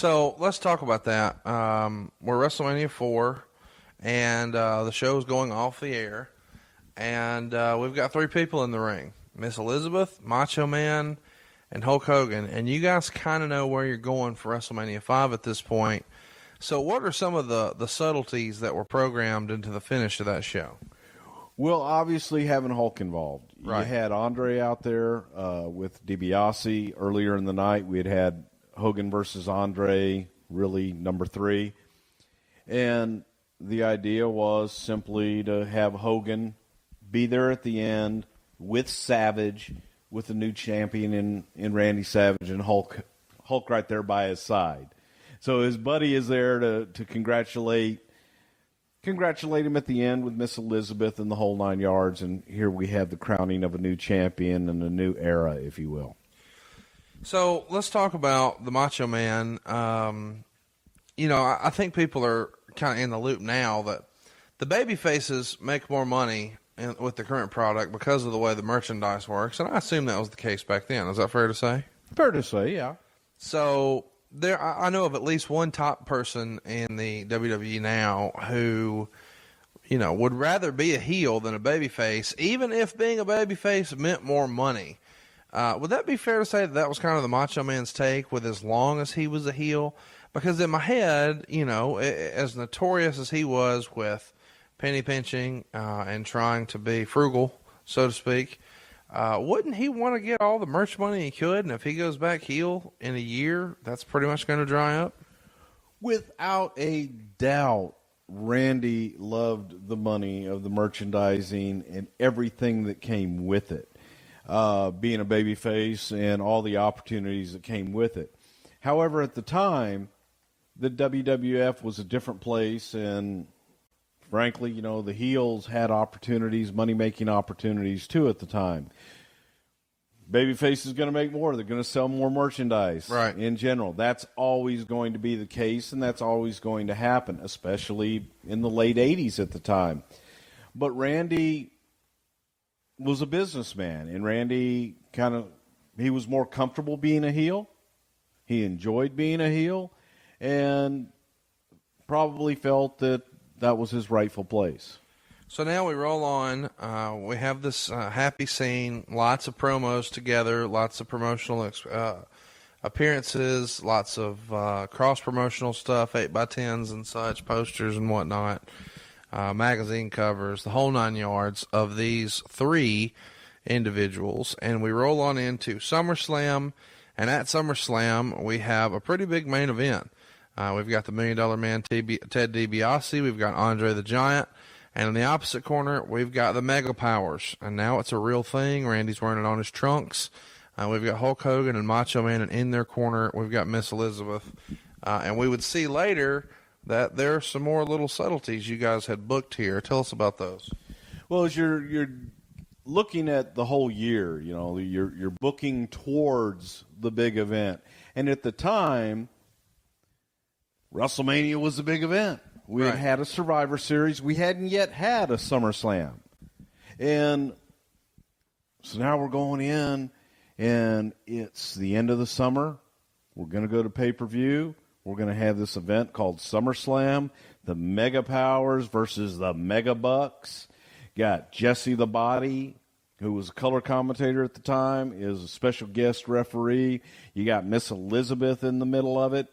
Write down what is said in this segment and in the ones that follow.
So let's talk about that. We're WrestleMania 4, and the show's going off the air. And we've got three people in the ring: Miss Elizabeth, Macho Man, and Hulk Hogan. And you guys kind of know where you're going for WrestleMania 5 at this point. So what are some of the subtleties that were programmed into the finish of that show? Well, obviously having Hulk involved. Right. You had Andre out there with DiBiase. Earlier in the night, we had Hogan versus Andre, really number 3. And the idea was simply to have Hogan be there at the end with Savage, with the new champion in Randy Savage, and Hulk right there by his side. So his buddy is there to congratulate him at the end with Miss Elizabeth and the whole 9 yards, and here we have the crowning of a new champion and a new era, if you will. So let's talk about the Macho Man. I think people are kind of in the loop now that the baby faces make more money with the current product because of the way the merchandise works, and I assume that was the case back then. Is that fair to say? Fair to say, yeah. So I know of at least one top person in the WWE now who, would rather be a heel than a babyface, even if being a babyface meant more money. Would that be fair to say that was kind of the Macho Man's take with as long as he was a heel? Because in my head, as notorious as he was with penny pinching and trying to be frugal, so to speak, wouldn't he want to get all the merch money he could? And if he goes back heel in a year, that's pretty much going to dry up? Without a doubt, Randy loved the money of the merchandising and everything that came with it. Being a babyface and all the opportunities that came with it. However, at the time, the WWF was a different place, and frankly, the heels had opportunities, money-making opportunities too at the time. Babyface is going to make more. They're going to sell more merchandise right. In general. That's always going to be the case, and that's always going to happen, especially in the late 80s at the time. But Randy was a businessman, and Randy he was more comfortable being a heel. He enjoyed being a heel, and probably felt that was his rightful place. So now we roll on. We have this happy scene, lots of promos together, lots of promotional appearances, lots of cross-promotional stuff, 8x10s and such, posters and whatnot. Magazine covers, the whole 9 yards of these three individuals. And we roll on into SummerSlam, and at SummerSlam, we have a pretty big main event. We've got the $1 Million Man, Ted DiBiase. We've got Andre the Giant. And in the opposite corner, we've got the Mega Powers. And now it's a real thing. Randy's wearing it on his trunks. We've got Hulk Hogan and Macho Man, and in their corner, we've got Miss Elizabeth. And we would see later that there are some more little subtleties you guys had booked here. Tell us about those. Well, as you're looking at the whole year, you're booking towards the big event. And at the time, WrestleMania was a big event. We right. had a Survivor Series. We hadn't yet had a SummerSlam. And so now we're going in, and it's the end of the summer. We're going to go to pay-per-view. We're going to have this event called SummerSlam, the Mega Powers versus the Mega Bucks. Got Jesse the Body, who was a color commentator at the time, is a special guest referee. You got Miss Elizabeth in the middle of it.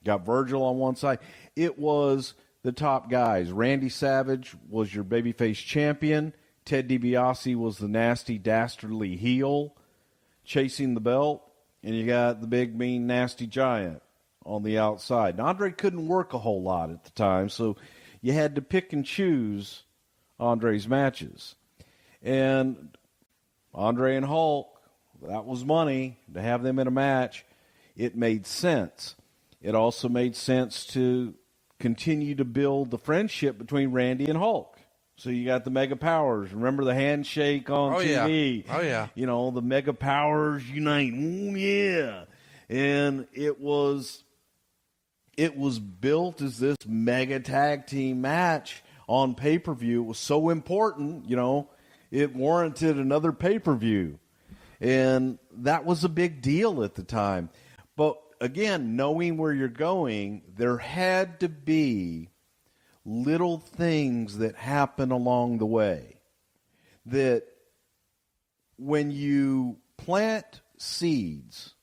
Got Virgil on one side. It was the top guys. Randy Savage was your babyface champion. Ted DiBiase was the nasty, dastardly heel chasing the belt. And you got the big, mean, nasty giant on the outside. Now, Andre couldn't work a whole lot at the time, so you had to pick and choose Andre's matches. And Andre and Hulk, that was money to have them in a match. It made sense. It also made sense to continue to build the friendship between Randy and Hulk. So you got the Mega Powers. Remember the handshake on TV? Yeah. Oh, yeah. The Mega Powers unite. Oh, yeah. And it was built as this mega tag team match on pay-per-view. It was so important, it warranted another pay-per-view. And that was a big deal at the time. But again, knowing where you're going, there had to be little things that happen along the way that when you plant seeds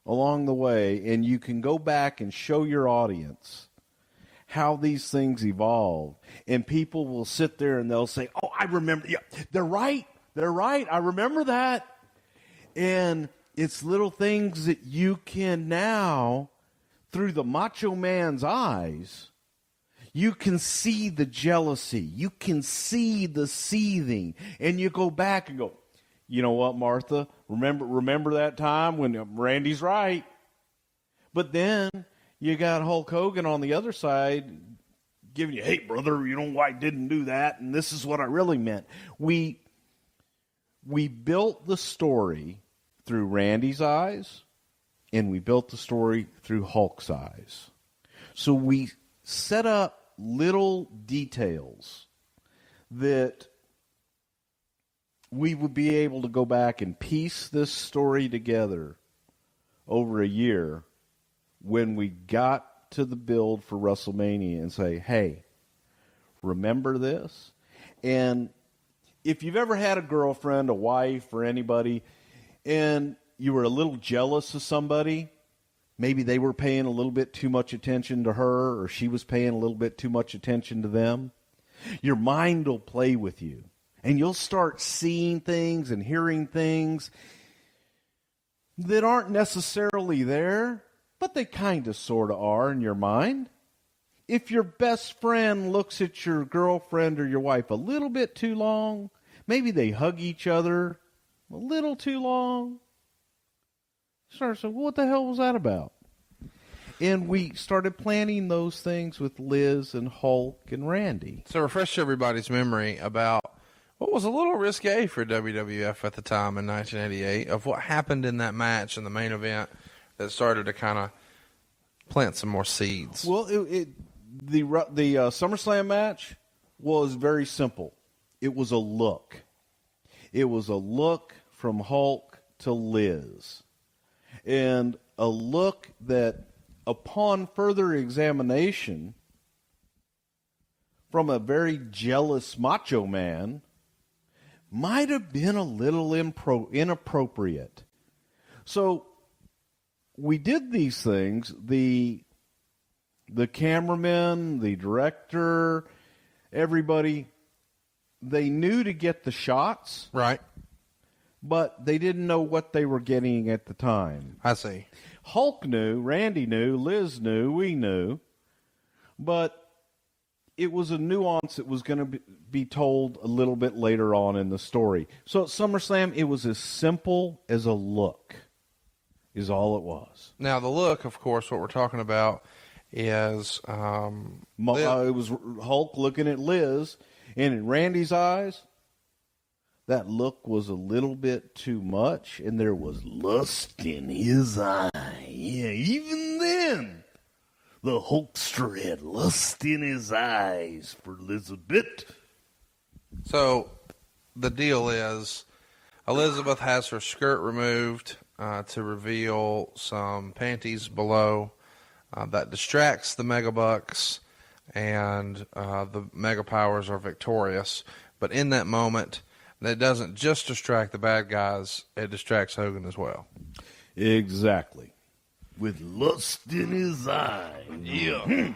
along the way, and you can go back and show your audience how these things evolve, and people will sit there and they'll say, oh, I remember. Yeah, they're right. I remember that. And it's little things that you can now, through the Macho Man's eyes, you can see the jealousy. You can see the seething. And you go back and go, you know what, Martha? Remember that time when Randy's right. But then you got Hulk Hogan on the other side giving you, hey, brother, you know why I didn't do that, and this is what I really meant. We built the story through Randy's eyes, and we built the story through Hulk's eyes. So we set up little details that we would be able to go back and piece this story together over a year when we got to the build for WrestleMania and say, hey, remember this? And if you've ever had a girlfriend, a wife, or anybody, and you were a little jealous of somebody, maybe they were paying a little bit too much attention to her, or she was paying a little bit too much attention to them, your mind will play with you. And you'll start seeing things and hearing things that aren't necessarily there, but they kind of sort of are in your mind. If your best friend looks at your girlfriend or your wife a little bit too long, maybe they hug each other a little too long, start saying, what the hell was that about? And we started planning those things with Liz and Hulk and Randy. So refresh everybody's memory about what was a little risque for WWF at the time in 1988 of what happened in that match in the main event that started to kind of plant some more seeds. Well, the SummerSlam match was very simple. It was a look. It was a look from Hulk to Liz. And a look that, upon further examination, from a very jealous Macho Man, might have been a little inappropriate. So we did these things. The cameraman, the director, everybody, they knew to get the shots. Right. But they didn't know what they were getting at the time. I see. Hulk knew, Randy knew, Liz knew, we knew. But it was a nuance that was going to be told a little bit later on in the story. So at SummerSlam, it was as simple as a look, is all it was. Now, the look, of course, what we're talking about is... it was Hulk looking at Liz, and in Randy's eyes, that look was a little bit too much, and there was lust in his eye. Yeah, even then, the Hulkster had lust in his eyes for Elizabeth. So the deal is Elizabeth has her skirt removed to reveal some panties below. That distracts the Megabucks, and the Mega Powers are victorious. But in that moment, that doesn't just distract the bad guys, it distracts Hogan as well. Exactly. With lust in his eye. Yeah.